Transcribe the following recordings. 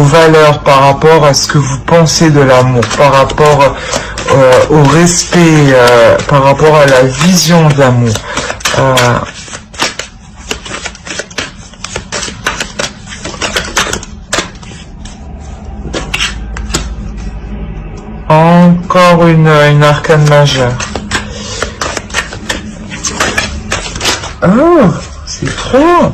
vos valeurs, par rapport à ce que vous pensez de l'amour, par rapport au respect, par rapport à la vision de l'amour. Encore une arcane majeure. Oh, c'est trop.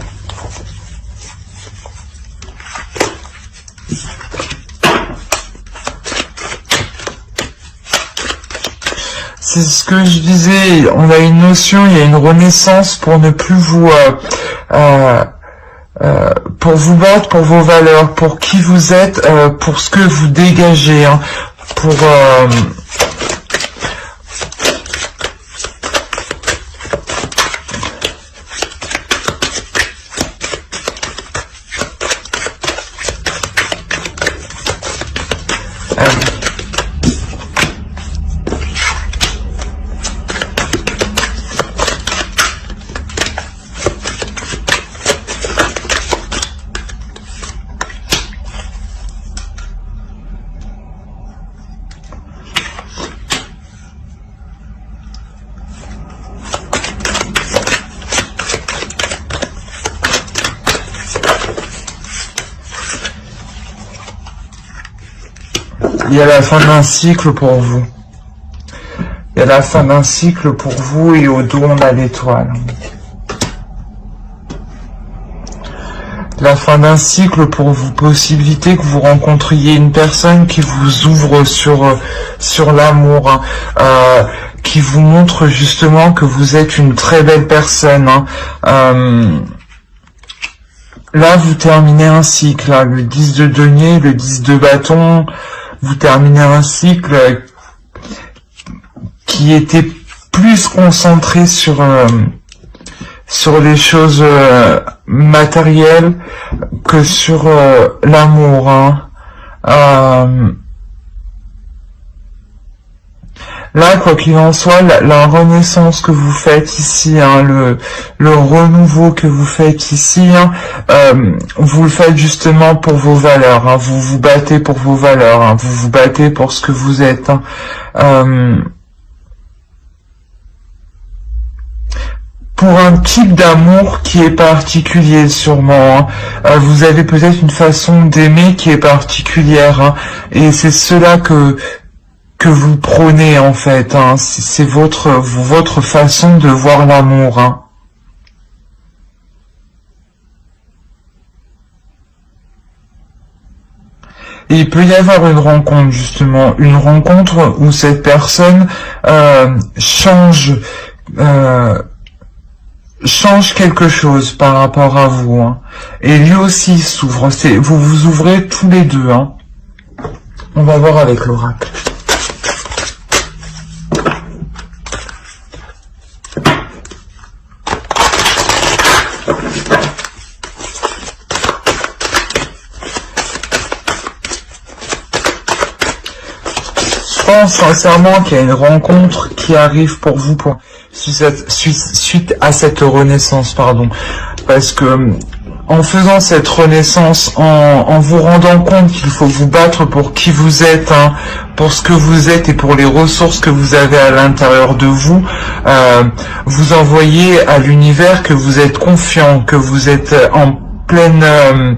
C'est ce que je disais, on a une notion, il y a une renaissance pour ne plus vous... pour vous battre pour vos valeurs, pour qui vous êtes, pour ce que vous dégagez, hein, pour... Il y a la fin d'un cycle pour vous. Il y a la fin d'un cycle pour vous et au dos on a l'étoile. La fin d'un cycle pour vous, possibilité que vous rencontriez une personne qui vous ouvre sur l'amour, hein, qui vous montre justement que vous êtes une très belle personne. Hein. Là, vous terminez un cycle, hein, le 10 de denier, le 10 de bâton. Vous terminez un cycle qui était plus concentré sur les choses matérielles que sur l'amour. Hein. Là, quoi qu'il en soit, la renaissance que vous faites ici, hein, le renouveau que vous faites ici, hein, vous le faites justement pour vos valeurs. Hein, vous vous battez pour vos valeurs. Hein, vous vous battez pour ce que vous êtes. Hein, pour un type d'amour qui est particulier sûrement. Hein. Vous avez peut-être une façon d'aimer qui est particulière. Hein, et c'est cela que vous prônez en fait, hein. C'est votre façon de voir l'amour. Hein. Et il peut y avoir une rencontre justement, une rencontre où cette personne change quelque chose par rapport à vous. Hein. Et lui aussi s'ouvre. Vous vous ouvrez tous les deux. Hein. On va voir avec l'oracle. Je pense sincèrement qu'il y a une rencontre qui arrive pour vous suite à cette renaissance, pardon. Parce que en faisant cette renaissance, en vous rendant compte qu'il faut vous battre pour qui vous êtes, hein, pour ce que vous êtes et pour les ressources que vous avez à l'intérieur de vous, vous envoyez à l'univers que vous êtes confiant, que vous êtes en pleine...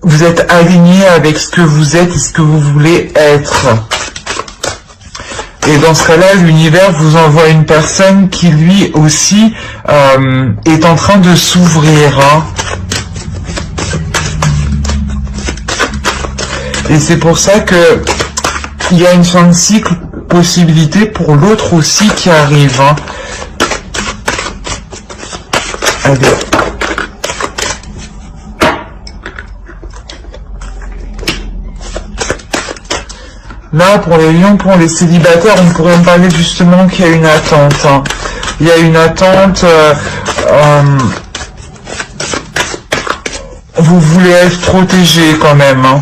vous êtes aligné avec ce que vous êtes et ce que vous voulez être. Et dans ce cas-là, l'univers vous envoie une personne qui, lui aussi, est en train de s'ouvrir. Hein. Et c'est pour ça que il y a une fin de cycle, possibilité pour l'autre aussi qui arrive. Hein. Allez. Là, pour les lions, pour les célibataires, on pourrait me parler justement qu'il y a une attente. Hein. Il y a une attente. Vous voulez être protégé quand même. Hein.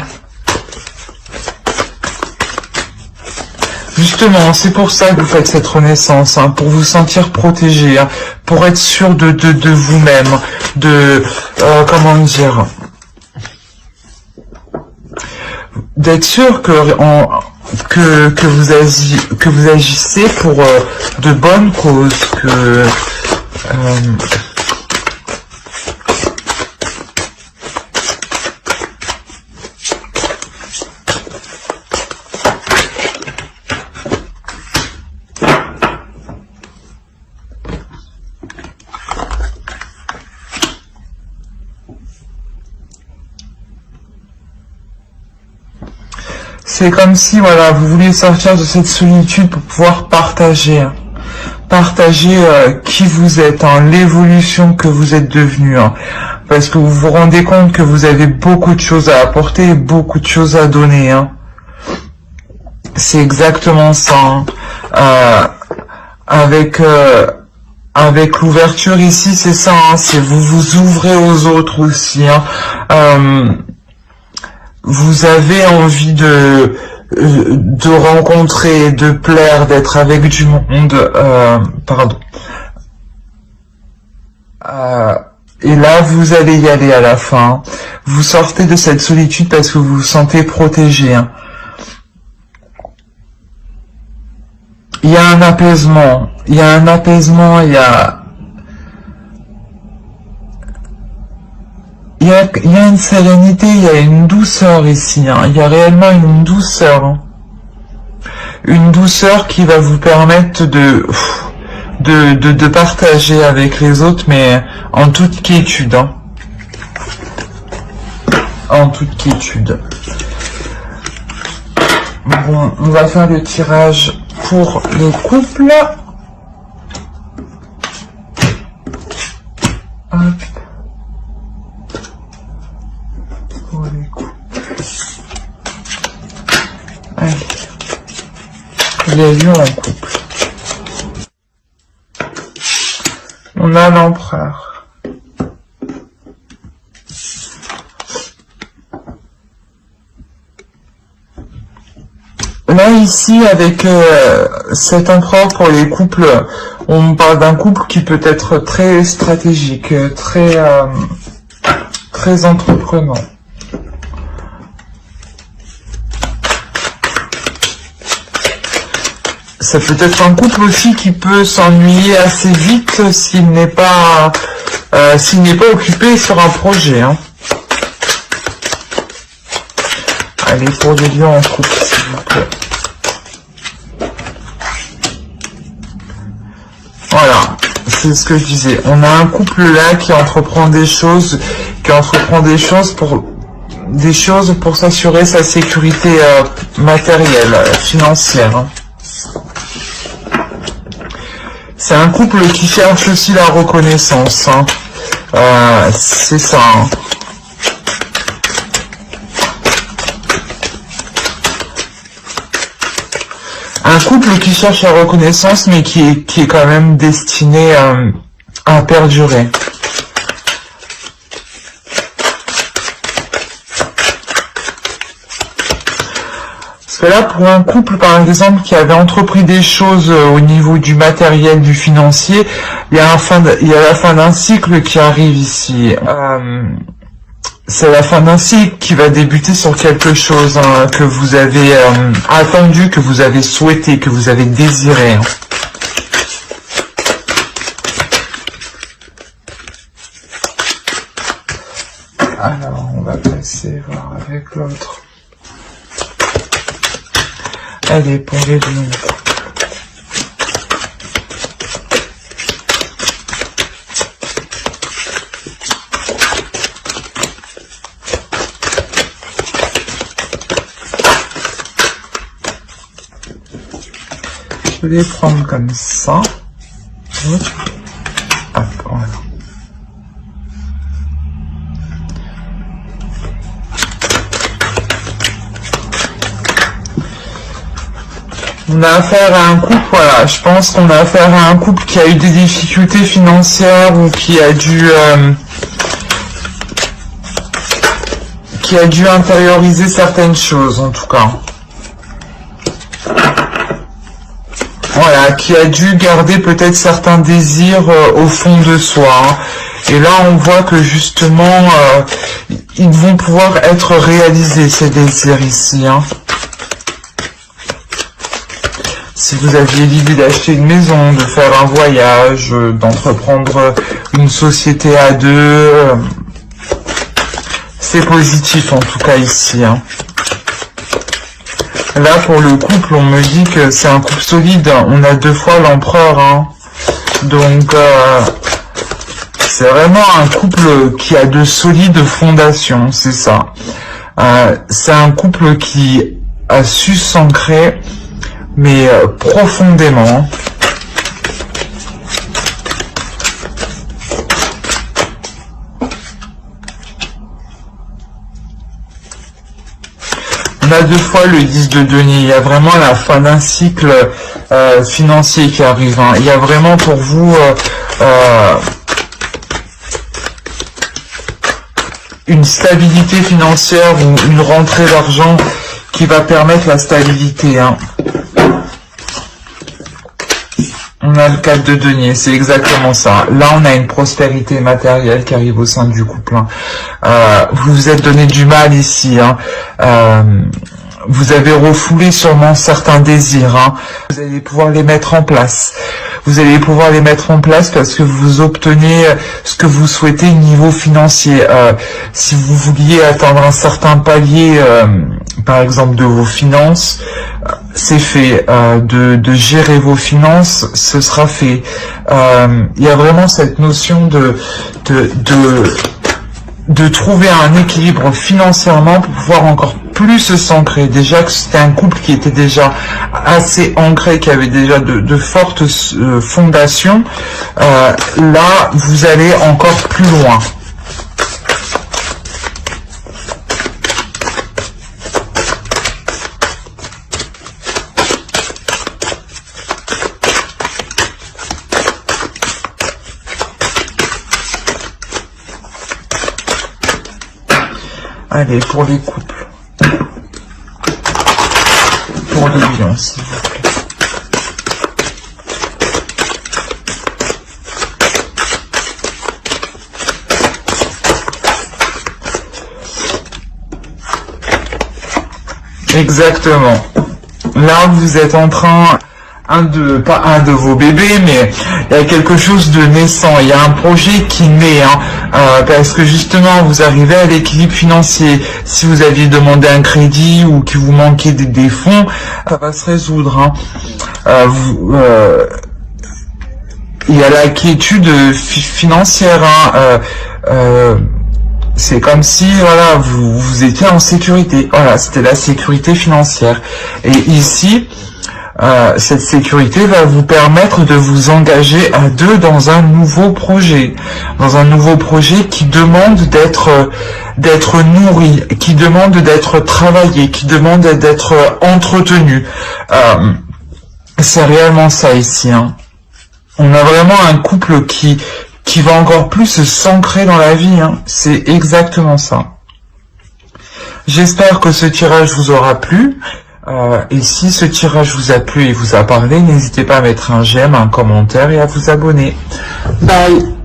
Justement, c'est pour ça que vous faites cette renaissance, hein, pour vous sentir protégé, hein, pour être sûr de vous-même, comment dire. d'être sûr que vous agissez pour de bonnes causes, que c'est comme si, voilà, vous vouliez sortir de cette solitude pour pouvoir partager qui vous êtes, l'évolution que vous êtes devenu, parce que vous vous rendez compte que vous avez beaucoup de choses à apporter, beaucoup de choses à donner. C'est exactement ça. Avec l'ouverture ici, c'est ça. C'est vous vous ouvrez aux autres aussi. Vous avez envie de rencontrer, de plaire, d'être avec du monde, et là, vous allez y aller à la fin. Vous sortez de cette solitude parce que vous vous sentez protégé. Il y a un apaisement, il y a une sérénité, il y a une douceur ici, il y a réellement une douceur. Une douceur qui va vous permettre de partager avec les autres, mais en toute quiétude. En toute quiétude. Bon, on va faire le tirage pour le couple. Hop. Pour les couples. Allez. Les lions en couple. On a l'empereur. Là, ici, avec cet empereur pour les couples, on parle d'un couple qui peut être très stratégique, très entreprenant. Ça peut être un couple aussi qui peut s'ennuyer assez vite s'il n'est pas occupé sur un projet. Allez, pour les lions en couple, s'il vous plaît. Voilà, c'est ce que je disais. On a un couple là qui entreprend des choses, pour s'assurer sa sécurité matérielle, financière. C'est un couple qui cherche aussi la reconnaissance. C'est ça. Un couple qui cherche la reconnaissance, mais qui est quand même destiné à perdurer. Parce que là, pour un couple, par exemple, qui avait entrepris des choses au niveau du matériel, du financier, il y a la fin d'un cycle qui arrive ici. C'est la fin d'un cycle qui va débuter sur quelque chose que vous avez attendu, que vous avez souhaité, que vous avez désiré. Alors, on va passer voir avec l'autre. Allez, pour les deux. Je vais les prendre comme ça. Hop, voilà. On a affaire à un couple, voilà, je pense qu'on a affaire à un couple qui a eu des difficultés financières ou qui a dû intérioriser certaines choses, en tout cas. Voilà, qui a dû garder peut-être certains désirs au fond de soi, Et là, on voit que justement, ils vont pouvoir être réalisés, ces désirs ici. Hein. Si vous aviez l'idée d'acheter une maison, de faire un voyage, d'entreprendre une société à deux, c'est positif en tout cas ici. Hein. Là, pour le couple, on me dit que c'est un couple solide. On a 2 fois l'empereur. Hein. Donc, c'est vraiment un couple qui a de solides fondations, c'est ça. C'est un couple qui a su s'ancrer, mais profondément. On a 2 fois le 10 de denier. Il y a vraiment la fin d'un cycle financier qui arrive. Hein. Il y a vraiment pour vous une stabilité financière ou une rentrée d'argent qui va permettre la stabilité. Hein. On a le 4 de denier, c'est exactement ça. Là, on a une prospérité matérielle qui arrive au sein du couple. Hein. Vous vous êtes donné du mal ici. Hein. Vous avez refoulé sûrement certains désirs. Hein. Vous allez pouvoir les mettre en place. Vous allez pouvoir les mettre en place parce que vous obtenez ce que vous souhaitez au niveau financier. Si vous vouliez atteindre un certain palier, par exemple de vos finances, c'est fait. De gérer vos finances, ce sera fait. Il y a vraiment cette notion de trouver un équilibre financièrement pour pouvoir encore plus s'ancrer. Déjà que c'était un couple qui était déjà assez ancré, qui avait déjà de fortes fondations. Là, vous allez encore plus loin. Allez, pour les couples. Pour les lions, s'il vous plaît. Exactement. Là, vous êtes en train... pas un de vos bébés, mais il y a quelque chose de naissant, il y a un projet qui naît, hein, parce que justement vous arrivez à l'équilibre financier. Si vous aviez demandé un crédit ou qu'il vous manquait des fonds, ça va se résoudre. Hein. Il y a la quiétude financière. Hein, c'est comme si voilà vous étiez en sécurité. Voilà, c'était la sécurité financière. Et ici, cette sécurité va vous permettre de vous engager à 2 dans un nouveau projet. Dans un nouveau projet qui demande d'être nourri, qui demande d'être travaillé, qui demande d'être entretenu. C'est réellement ça ici. Hein. On a vraiment un couple qui va encore plus s'ancrer dans la vie. Hein. C'est exactement ça. J'espère que ce tirage vous aura plu. Et si ce tirage vous a plu et vous a parlé, n'hésitez pas à mettre un j'aime, un commentaire et à vous abonner. Bye!